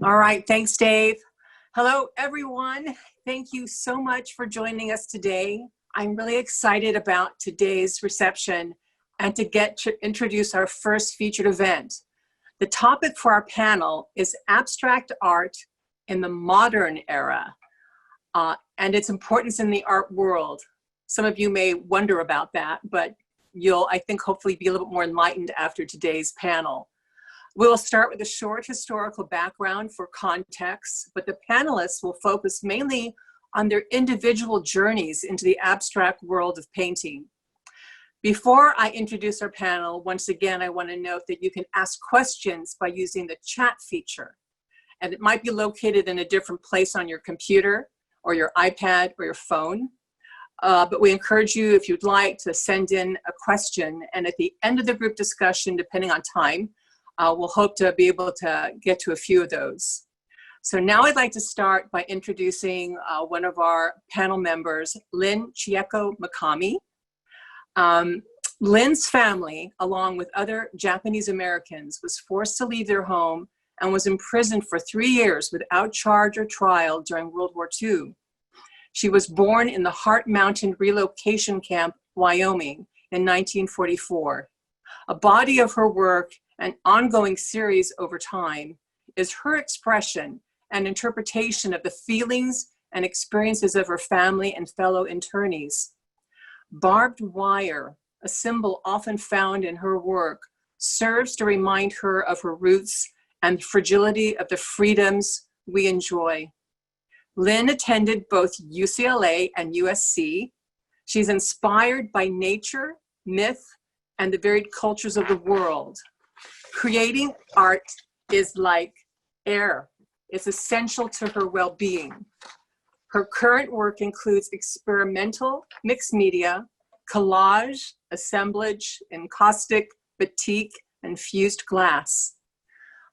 All right, thanks, Dave. Hello, everyone. Thank you so much for joining us today. I'm really excited about today's reception and to get to introduce our first featured event. The topic for our panel is abstract art in the modern era and its importance in the art world. Some of you may wonder about that, but you'll, I think, hopefully be a little bit more enlightened after today's panel. We'll start with a short historical background for context, but the panelists will focus mainly on their individual journeys into the abstract world of painting. Before I introduce our panel, once again, I want to note that you can ask questions by using the chat feature, and it might be located in a different place on your computer or your iPad or your phone. But we encourage you, if you'd like, to send in a question, and at the end of the group discussion, depending on time, we'll hope to be able to get to a few of those. So now I'd like to start by introducing one of our panel members, Lynn Chiyeko Mikami. Lynn's family, along with other Japanese Americans, was forced to leave their home and was imprisoned for 3 years without charge or trial during World War II. She was born in the Heart Mountain Relocation Camp, Wyoming, in 1944. A body of her work, an ongoing series over time, is her expression and interpretation of the feelings and experiences of her family and fellow internees. Barbed wire, a symbol often found in her work, serves to remind her of her roots and the fragility of the freedoms we enjoy. Lynn attended both UCLA and USC. She's inspired by nature, myth, and the varied cultures of the world. Creating art is like air. It's essential to her well-being. Her current work includes experimental mixed media, collage, assemblage, encaustic, batik, and fused glass.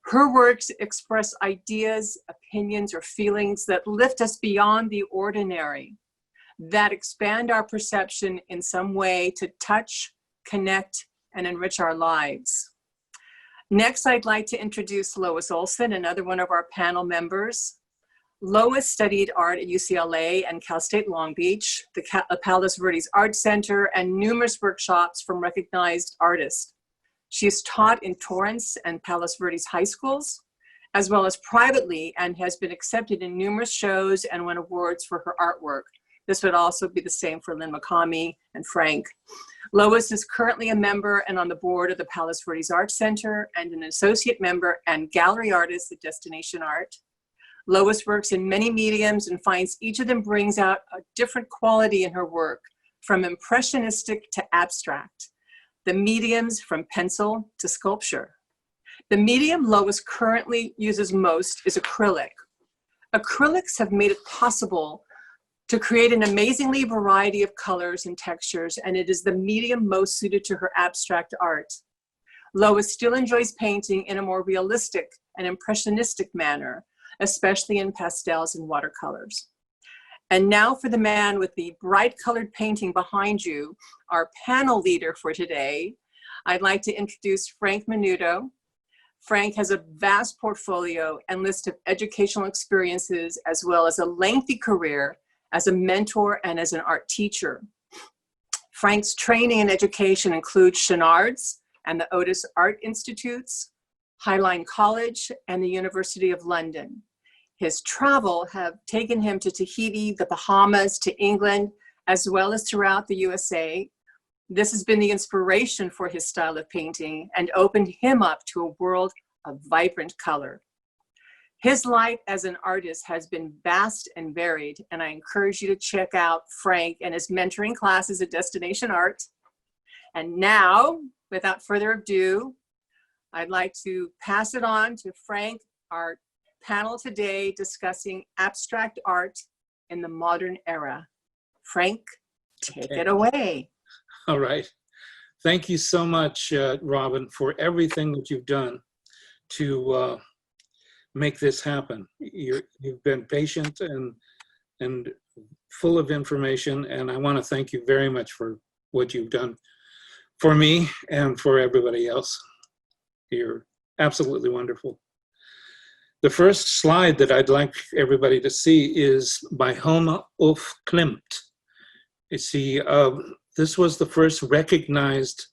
Her works express ideas, opinions, or feelings that lift us beyond the ordinary, that expand our perception in some way to touch, connect, and enrich our lives. Next, I'd like to introduce Lois Olsen, another one of our panel members. Lois studied art at UCLA and Cal State Long Beach, the Palos Verdes Art Center, and numerous workshops from recognized artists. She has taught in Torrance and Palos Verdes high schools, as well as privately, and has been accepted in numerous shows and won awards for her artwork. This would also be the same for Lynn Mikami and Frank. Lois is currently a member and on the board of the Palos Verdes Art Center and an associate member and gallery artist at Destination Art. Lois works in many mediums and finds each of them brings out a different quality in her work, from impressionistic to abstract. The mediums from pencil to sculpture. The medium Lois currently uses most is acrylic. Acrylics have made it possible to create an amazingly variety of colors and textures, and it is the medium most suited to her abstract art. Lois still enjoys painting in a more realistic and impressionistic manner, especially in pastels and watercolors. And now for the man with the bright colored painting behind you, our panel leader for today, I'd like to introduce Frank Minuto. Frank has a vast portfolio and list of educational experiences, as well as a lengthy career as a mentor and as an art teacher. Frank's training and education includes Chenard's and the Otis Art Institutes, Highline College, and the University of London. His travel have taken him to Tahiti, the Bahamas, to England, as well as throughout the USA. This has been the inspiration for his style of painting and opened him up to a world of vibrant color. His life as an artist has been vast and varied, and I encourage you to check out Frank and his mentoring classes at Destination Art. And now, without further ado, I'd like to pass it on to Frank, our panel today discussing abstract art in the modern era. Frank, take it away. All right. Thank you so much, Robin, for everything that you've done to make this happen. You've been patient and full of information, and I want to thank you very much for what you've done for me and for everybody else. You're absolutely wonderful. The first slide that I'd like everybody to see is by Helma Ulf Klimt. You see, this was the first recognized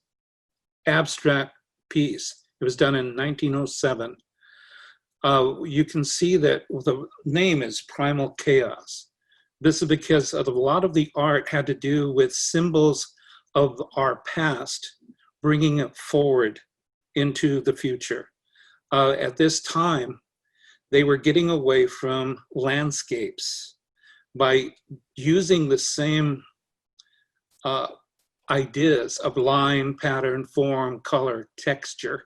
abstract piece. It was done in 1907. You can see that the name is Primal Chaos. This is because a lot of the art had to do with symbols of our past, bringing it forward into the future. At this time, they were getting away from landscapes by using the same ideas of line, pattern, form, color, texture,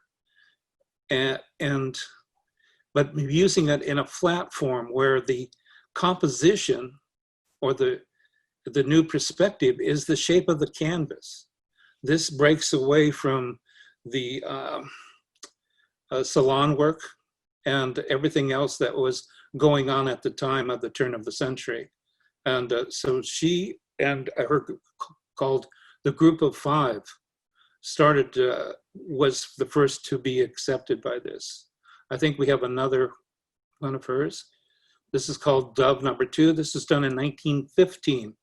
but using it in a flat form where the composition or the new perspective is the shape of the canvas. This breaks away from the salon work and everything else that was going on at the time of the turn of the century. And so she and her called the Group of Five started, was the first to be accepted by this. I think we have another one of hers. This is called Dove Number 2. This is done in 1915.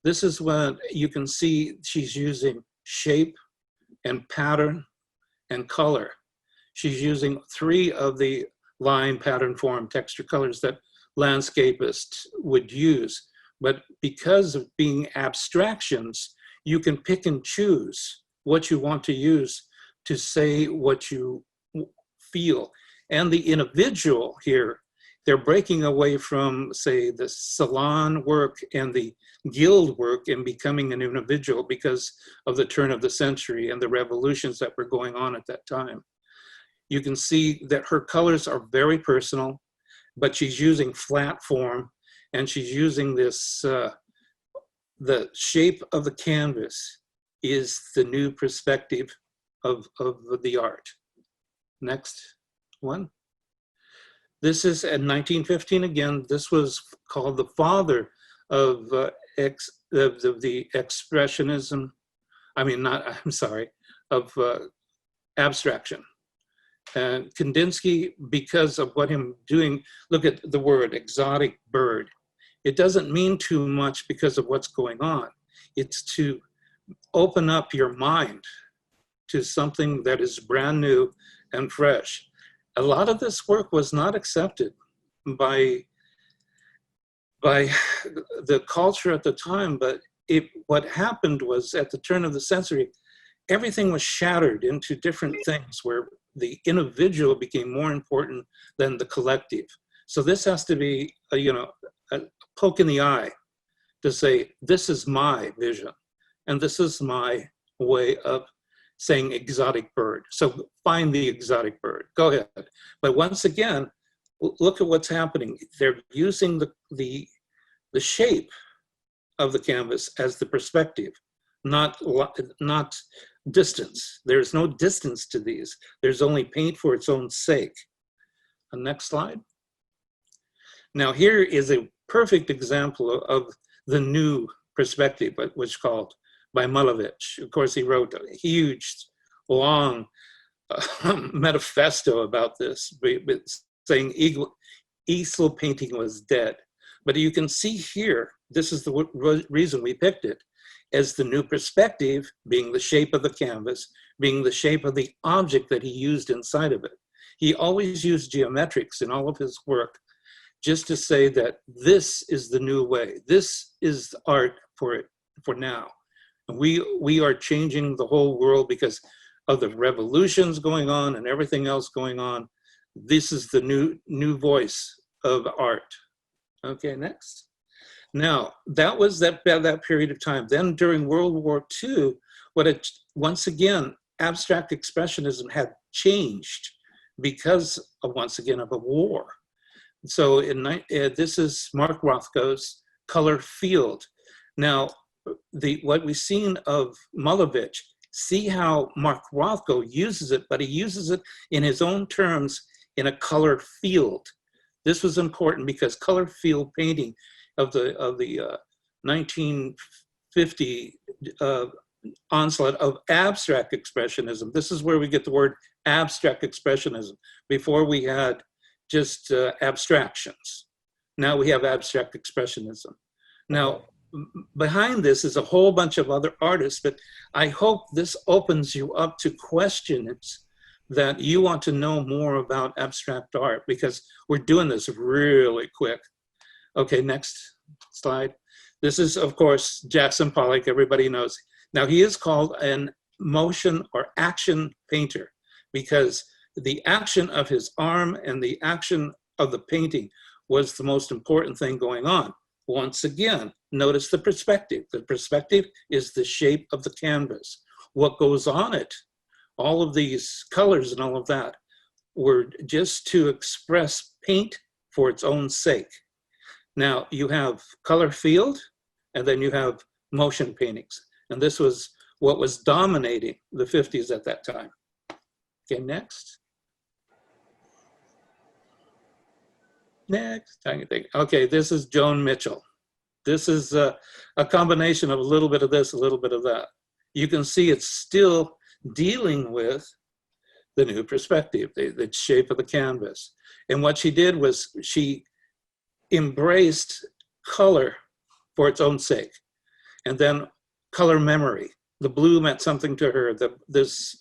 This is when you can see she's using shape and pattern and color. She's using 3 of the line, pattern, form, texture, colors that landscapists would use. But because of being abstractions, you can pick and choose what you want to use to say what you feel. And the individual here, they're breaking away from, say, the salon work and the guild work and becoming an individual because of the turn of the century and the revolutions that were going on at that time. You can see that her colors are very personal, but she's using flat form, and she's using this, the shape of the canvas is the new perspective of the art. Next one. This is in 1915 again. This was called the father of the expressionism. Of abstraction. And Kandinsky, because of what him doing, look at the word exotic bird. It doesn't mean too much because of what's going on. It's to open up your mind to something that is brand new and fresh. A lot of this work was not accepted by the culture at the time, but what happened was at the turn of the century, everything was shattered into different things where the individual became more important than the collective. So this has to be a poke in the eye to say, this is my vision, and this is my way of saying exotic bird. So find the exotic bird, go ahead. But once again, look at what's happening. They're using the shape of the canvas as the perspective, not distance. There's no distance to these. There's only paint for its own sake. Next slide. Now here is a perfect example of the new perspective, which is called by Malevich. Of course, he wrote a huge, long manifesto about this, saying easel painting was dead. But you can see here, this is the reason we picked it, as the new perspective being the shape of the canvas, being the shape of the object that he used inside of it. He always used geometrics in all of his work just to say that this is the new way. This is art for now. We are changing the whole world because of the revolutions going on and everything else going on. This is the new voice of art. Okay, next. Now, that was that period of time. Then during World War II, once again, abstract expressionism had changed because of, once again, of a war. So this is Mark Rothko's Color Field. Now, what we've seen of Malevich, see how Mark Rothko uses it, but he uses it in his own terms in a color field. This was important because color field painting of the 1950 onslaught of abstract expressionism. This is where we get the word abstract expressionism. Before we had just abstractions. Now we have abstract expressionism. Now, behind this is a whole bunch of other artists, but I hope this opens you up to questions that you want to know more about abstract art, because we're doing this really quick. Okay, next slide. This is, of course, Jackson Pollock, everybody knows. Now, he is called an motion or action painter because the action of his arm and the action of the painting was the most important thing going on. Once again, notice the perspective. The perspective is the shape of the canvas. What goes on it, all of these colors and all of that, were just to express paint for its own sake. Now, you have color field, and then you have motion paintings. And this was what was dominating the 50s at that time. Okay, next. Next, okay, this is Joan Mitchell. This is a combination of a little bit of this, a little bit of that. You can see it's still dealing with the new perspective, the shape of the canvas. And what she did was she embraced color for its own sake. And then color memory. The blue meant something to her. This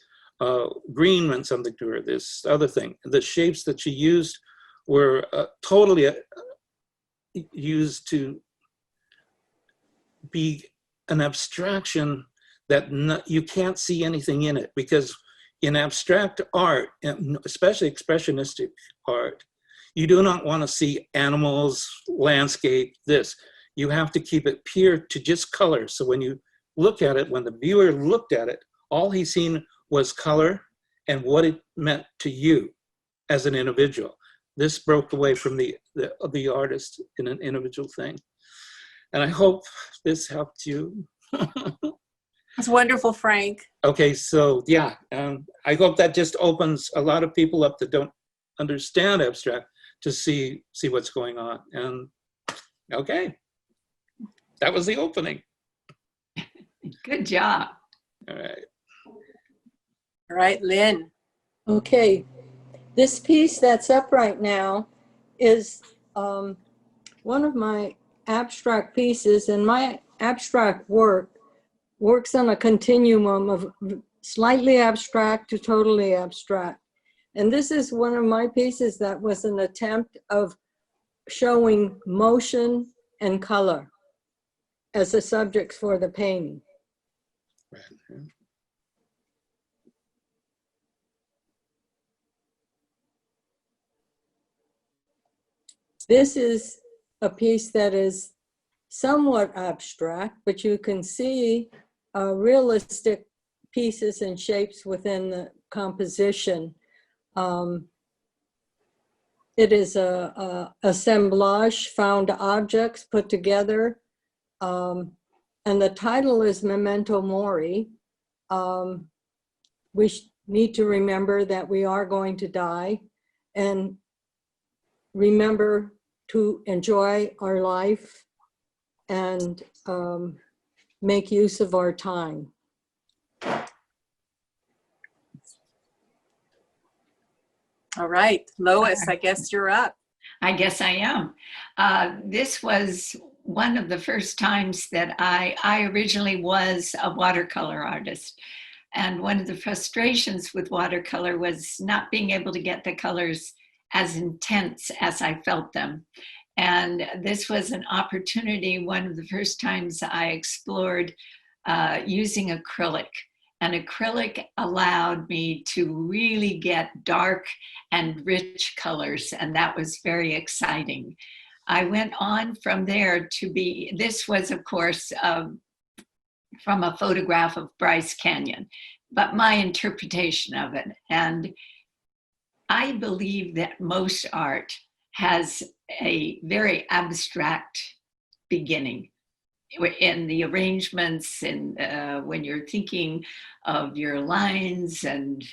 green meant something to her, this other thing. The shapes that she used were totally used to be an abstraction that you can't see anything in it, because in abstract art, especially expressionistic art, you do not want to see animals, landscape, this. You have to keep it pure to just color. So when you look at it, when the viewer looked at it, all he seen was color and what it meant to you as an individual. This broke away from the artist in an individual thing. And I hope this helped you. It's wonderful, Frank. Okay, so yeah, I hope that just opens a lot of people up that don't understand abstract to see what's going on. And okay, that was the opening. Good job. All right. All right, Lynn. Okay, this piece that's up right now is one of my abstract pieces, and my abstract work works on a continuum of slightly abstract to totally abstract. And this is one of my pieces that was an attempt of showing motion and color as the subjects for the painting. This is a piece that is somewhat abstract, but you can see realistic pieces and shapes within the composition. It is a assemblage, found objects put together, and the title is Memento Mori. We need to remember that we are going to die, and remember to enjoy our life and make use of our time. All right, Lois, I guess you're up. I guess I am. This was one of the first times that I originally was a watercolor artist. And one of the frustrations with watercolor was not being able to get the colors as intense as I felt them. And this was an opportunity, one of the first times I explored using acrylic. And acrylic allowed me to really get dark and rich colors, and that was very exciting. I went on from there to be, this was of course from a photograph of Bryce Canyon, but my interpretation of it. And I believe that most art has a very abstract beginning in the arrangements, and when you're thinking of your lines and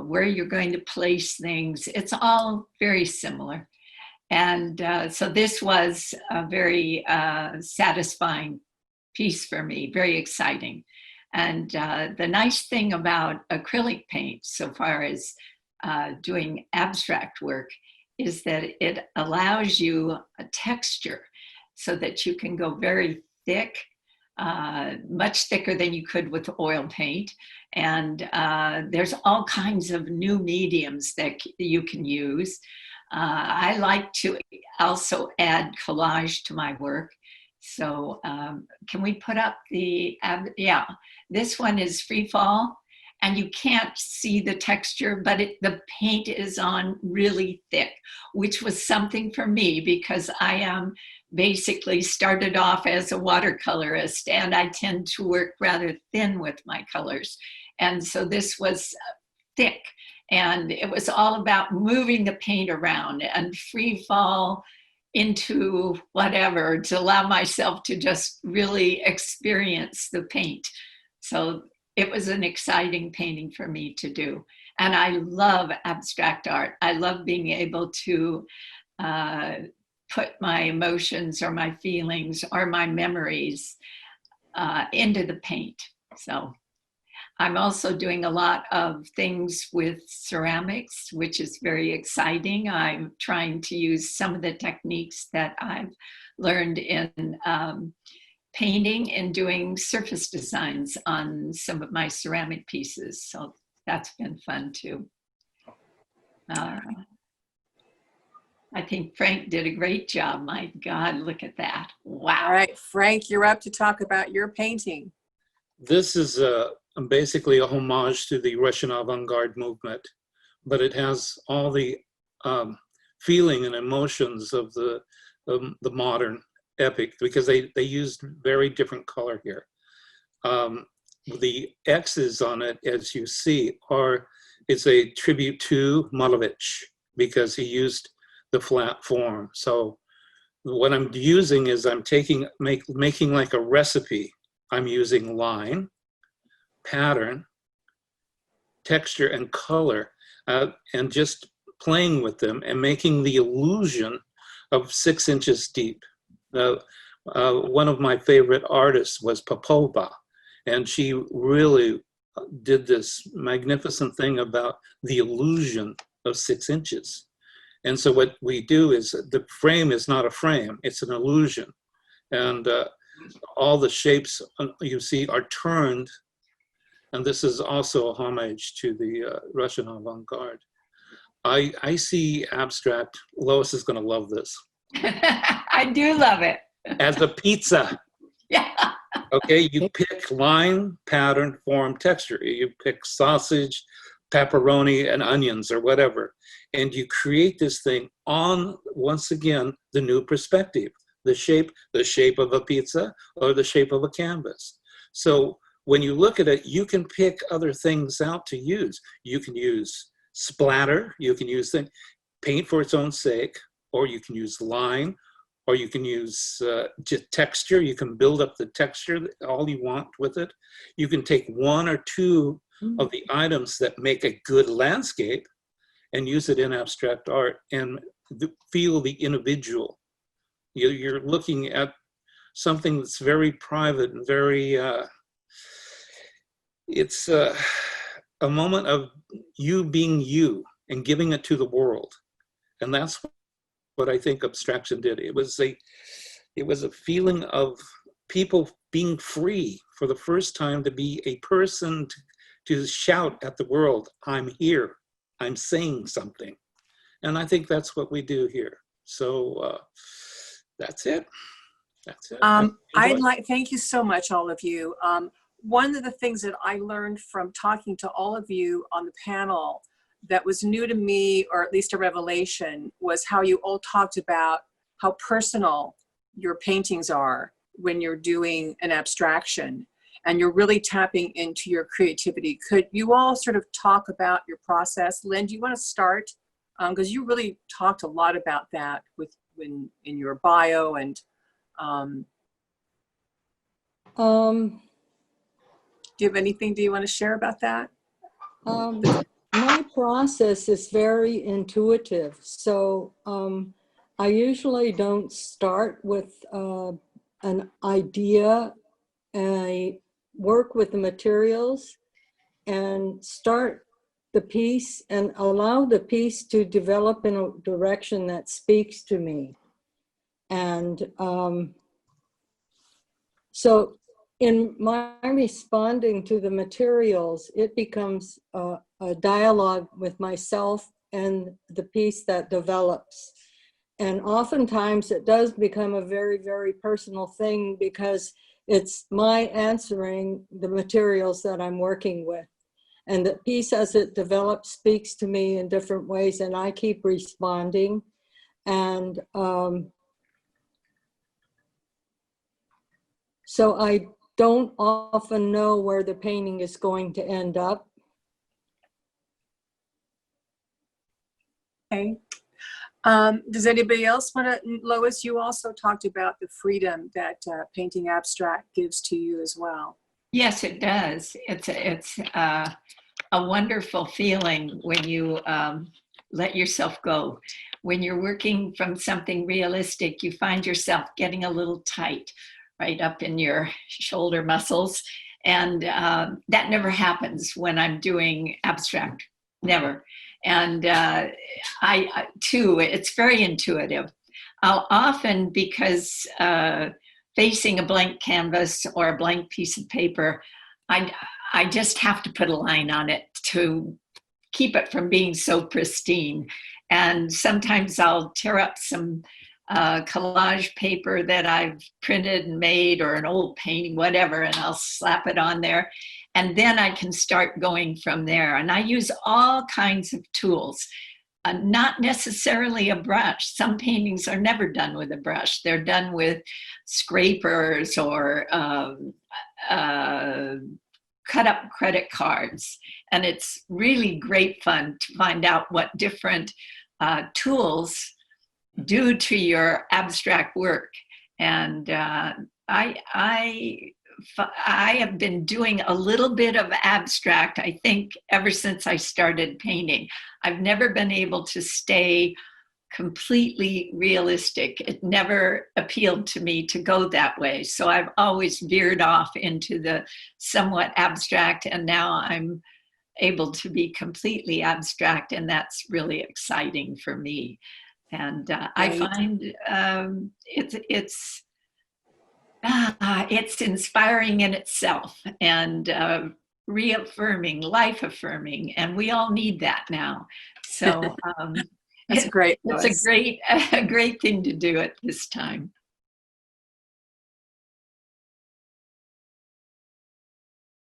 where you're going to place things, it's all very similar. And so this was a very satisfying piece for me, very exciting. And the nice thing about acrylic paint, so far as doing abstract work, is that it allows you a texture so that you can go very thick, much thicker than you could with oil paint. And there's all kinds of new mediums that you can use. I like to also add collage to my work. So can we put up the, yeah, this one is free fall. And you can't see the texture, but the paint is on really thick, which was something for me because I am basically started off as a watercolorist, and I tend to work rather thin with my colors. And so this was thick, and it was all about moving the paint around and free fall into whatever to allow myself to just really experience the paint. So it was an exciting painting for me to do. And I love abstract art. I love being able to put my emotions or my feelings or my memories into the paint. So I'm also doing a lot of things with ceramics, which is very exciting. I'm trying to use some of the techniques that I've learned in painting and doing surface designs on some of my ceramic pieces. So that's been fun too. I think Frank did a great job. My God, look at that. Wow. All right, Frank, you're up to talk about your painting. This is basically a homage to the Russian avant-garde movement, but it has all the feeling and emotions of the modern epic, because they used very different color here. The X's on it, as you see, it's a tribute to Malevich because he used the flat form. So what I'm using is I'm making like a recipe. I'm using line, pattern, texture, and color, and just playing with them and making the illusion of 6 inches deep. One of my favorite artists was Popova, and she really did this magnificent thing about the illusion of 6 inches. And so what we do is the frame is not a frame, it's an illusion. And all the shapes you see are turned. And this is also a homage to the Russian avant-garde. I see abstract, Lois is going to love this. I do love it. As a pizza. Yeah. Okay, you pick line, pattern, form, texture. You pick sausage, pepperoni, and onions or whatever. And you create this thing on, once again, the new perspective. The shape of a pizza or the shape of a canvas. So when you look at it, you can pick other things out to use. You can use splatter, you can use paint for its own sake, or you can use line, or you can use just texture. You can build up the texture all you want with it. You can take one or two of the items that make a good landscape and use it in abstract art and feel the individual. You're looking at something that's very private and very, it's a moment of you being you and giving it to the world. And that's what I think abstraction did. It was a feeling of people being free for the first time to be a person, to shout at the world, I'm here, I'm saying something. And I think that's what we do here. So that's it. That's it. Thank you so much, all of you. One of the things that I learned from talking to all of you on the panel that was new to me, or at least a revelation, was how you all talked about how personal your paintings are when you're doing an abstraction and you're really tapping into your creativity. Could you all sort of talk about your process? Lynn, do you want to start? Because you really talked a lot about that in your bio and do you have anything you want to share about that? My process is very intuitive. So I usually don't start with an idea. I work with the materials and start the piece and allow the piece to develop in a direction that speaks to me. And so in my responding to the materials, it becomes a dialogue with myself and the piece that develops. And oftentimes it does become a very, very personal thing because it's my answering the materials that I'm working with. And the piece as it develops speaks to me in different ways, and I keep responding. And so I don't often know where the painting is going to end up. Okay. Does anybody else want to, Lois, you also talked about the freedom that painting abstract gives to you as well. Yes, it does. It's a wonderful feeling when you let yourself go. When you're working from something realistic, you find yourself getting a little tight right up in your shoulder muscles. And that never happens when I'm doing abstract, never. And I too, it's very intuitive. I'll often, because facing a blank canvas or a blank piece of paper, I just have to put a line on it to keep it from being so pristine. And sometimes I'll tear up some collage paper that I've printed and made, or an old painting, whatever, and I'll slap it on there. And then I can start going from there. And I use all kinds of tools, not necessarily a brush. Some paintings are never done with a brush. They're done with scrapers or cut up credit cards. And it's really great fun to find out what different tools do to your abstract work. And I have been doing a little bit of abstract, I think, ever since I started painting. I've never been able to stay completely realistic. It never appealed to me to go that way. So I've always veered off into the somewhat abstract, and now I'm able to be completely abstract, and that's really exciting for me. And I find it's inspiring in itself, and reaffirming, life affirming, and we all need that now. So That's great. it's a great thing to do at this time.